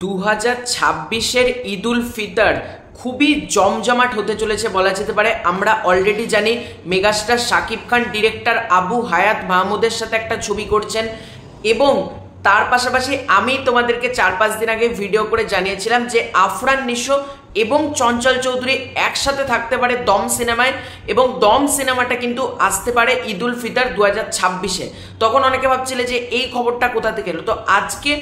2026-এর ঈদ উল ফিতর খুবই জমজমাট হতে চলেছে বলা যেতে পারে। আমরা অলরেডি জানি মেগাস্টার শাকিব খান ডিরেক্টর আবু হায়াত মাহমুদের সাথে একটা ছবি করছেন এবং তার পাশাপাশি আমি তোমাদেরকে 4-5 দিন আগে ভিডিও করে জানিয়েছিলাম যে আফরান নিশো এবং চঞ্চল চৌধুরী একসাথে থাকতে পারে দম সিনেমায় এবং দম সিনেমাটা কিন্তু আসতে পারে ঈদ উল ফিতর 2026-এ। তখন অনেকে ভাবছিলে যে এই খবরটা কোথা থেকে এলো, তো আজকে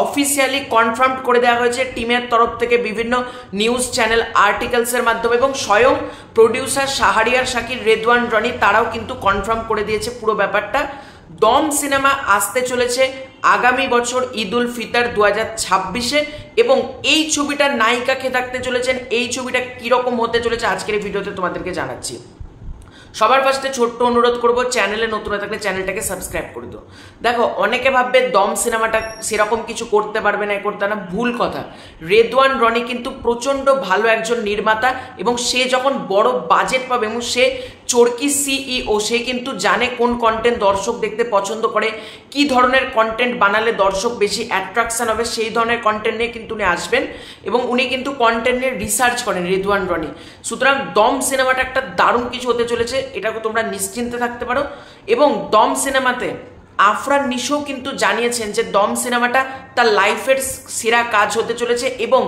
অফিসিয়ালি কনফার্ম করে দেওয়া হয়েছে টিমের তরফ থেকে বিভিন্ন নিউজ চ্যানেল আর্টিকেলসের মাধ্যমে এবং স্বয়ং প্রডিউসার শাহরিয়ার শাকির, রেদওয়ান রনি তারাও কিন্তু কনফার্ম করে দিয়েছে পুরো ব্যাপারটা। দম সিনেমা আসতে চলেছে আগামী বছর ঈদ উল ফিতর 2026-এ এবং এই ছবিটার নায়িকা কে থাকতে চলেছেন, এই ছবিটা কিরকম হতে চলেছে আজকের এই ভিডিওতে তোমাদেরকে জানাচ্ছি। সবার ফার্স্টে ছোট্ট অনুরোধ করব, চ্যানেলে নতুন হয়ে থাকলে চ্যানেলটাকে সাবস্ক্রাইব করে দিও। দেখো, অনেকে ভাববে দম সিনেমাটা সেরকম কিছু করতে পারবে না, করতে না, ভুল কথা। রেদওয়ান রনি কিন্তু প্রচণ্ড ভালো একজন নির্মাতা এবং সে যখন বড় বাজেট পাবে এবং সে চরকি সিইও, সে কিন্তু জানে কোন কন্টেন্ট দর্শক দেখতে পছন্দ করে, কি ধরনের কন্টেন্ট বানালে দর্শক বেশি অ্যাট্রাকশন হবে, সেই ধরনের কন্টেন্ট নিয়ে কিন্তু উনি আসবেন এবং উনি কিন্তু কন্টেন্ট নিয়ে রিসার্চ করেন রেদওয়ান রনি। সুতরাং দম সিনেমাটা একটা দারুণ কিছু হতে চলেছে, এটাকে তোমরা নিশ্চিন্তে থাকতে পারো। এবং দম সিনেমাতে আফরান নিশো কিন্তু জানিয়েছেন যে দম সিনেমাটা তার লাইফের সেরা কাজ হতে চলেছে এবং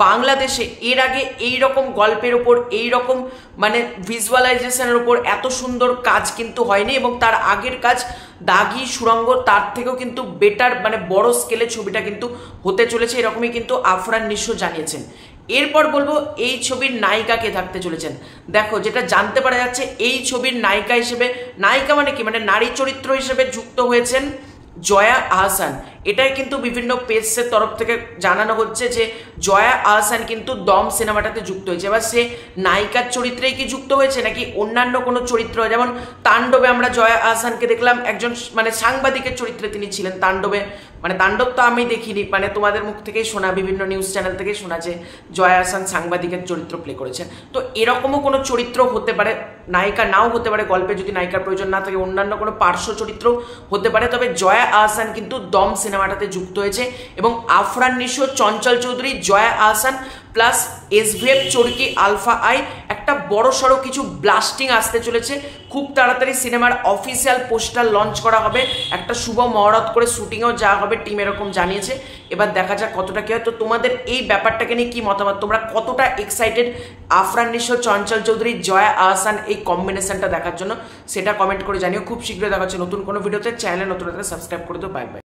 বাংলাদেশে এর আগে এই রকম গল্পের ওপর, এই রকম মানে ভিজুয়ালাইজেশনের ওপর এত সুন্দর কাজ কিন্তু হয়নি এবং তার আগের কাজ দাগি, সুড়ঙ্গ, তার থেকেও কিন্তু বেটার মানে বড় স্কেলে ছবিটা কিন্তু হতে চলেছে, এরকমই কিন্তু আফরান নিশো জানিয়েছেন। এরপর বলবো এই ছবির নায়িকা কে থাকতে চলেছেন। দেখো, যেটা জানতে পারা যাচ্ছে এই ছবির নায়িকা হিসেবে, নায়িকা মানে কি, মানে নারী চরিত্র হিসেবে যুক্ত হয়েছেন জয়া আহসান। এটাই কিন্তু বিভিন্ন পেজের তরফ থেকে জানানো হচ্ছে যে জয়া আহসান কিন্তু দম সিনেমাটাতে যুক্ত হয়েছে। এবার সে নায়িকার চরিত্রেই কি যুক্ত হয়েছে নাকি অন্যান্য কোনো চরিত্র, যেমন তাণ্ডবে আমরা জয়া আহসানকে দেখলাম একজন মানে সাংবাদিকের চরিত্রে তিনি ছিলেন তাণ্ডবে। মানে তাণ্ডব তো আমি দেখিনি, মানে তোমাদের মুখ থেকেই শোনা, বিভিন্ন নিউজ চ্যানেল থেকেই শোনা যে জয়া আহসান সাংবাদিকের চরিত্র প্লে করেছেন। তো এরকমও কোনো চরিত্র হতে পারে, নায়িকা নাও হতে পারে, গল্পে যদি নায়িকার প্রয়োজন না থাকে অন্যান্য কোনো পার্শ্ব চরিত্র হতে পারে। তবে জয়া আহসান কিন্তু দম সিনেমাটাতে যুক্ত হয়েছে এবং Afran Nisho, Chanchal Chowdhury, Jaya Ahsan plus SVF Chorki alpha I একটা বড় সড়ো কিছু ব্লাস্টিং আসতে চলেছে। খুব তাড়াতাড়ি সিনেমার অফিসিয়াল পোস্টার লঞ্চ করা হবে, একটা শুভ মহরত করে শুটিংও যাওয়া হবে, টিম এরকম জানিয়েছে। এবার দেখা যাক কতটা কি হয়। তো তোমাদের এই ব্যাপারটাকে নিয়ে কি মতামত, তোমরা কতটা এক্সাইটেড আফরান নিশো, চঞ্চল চৌধুরী, জয়া আহসান এই কম্বিনেশনটা দেখার জন্য, সেটা কমেন্ট করে জানিও। খুব শীঘ্রই দেখা হচ্ছে নতুন কোনো ভিডিওতে। চ্যানেলে নতুন সাবস্ক্রাইব করে দিও। Bye bye.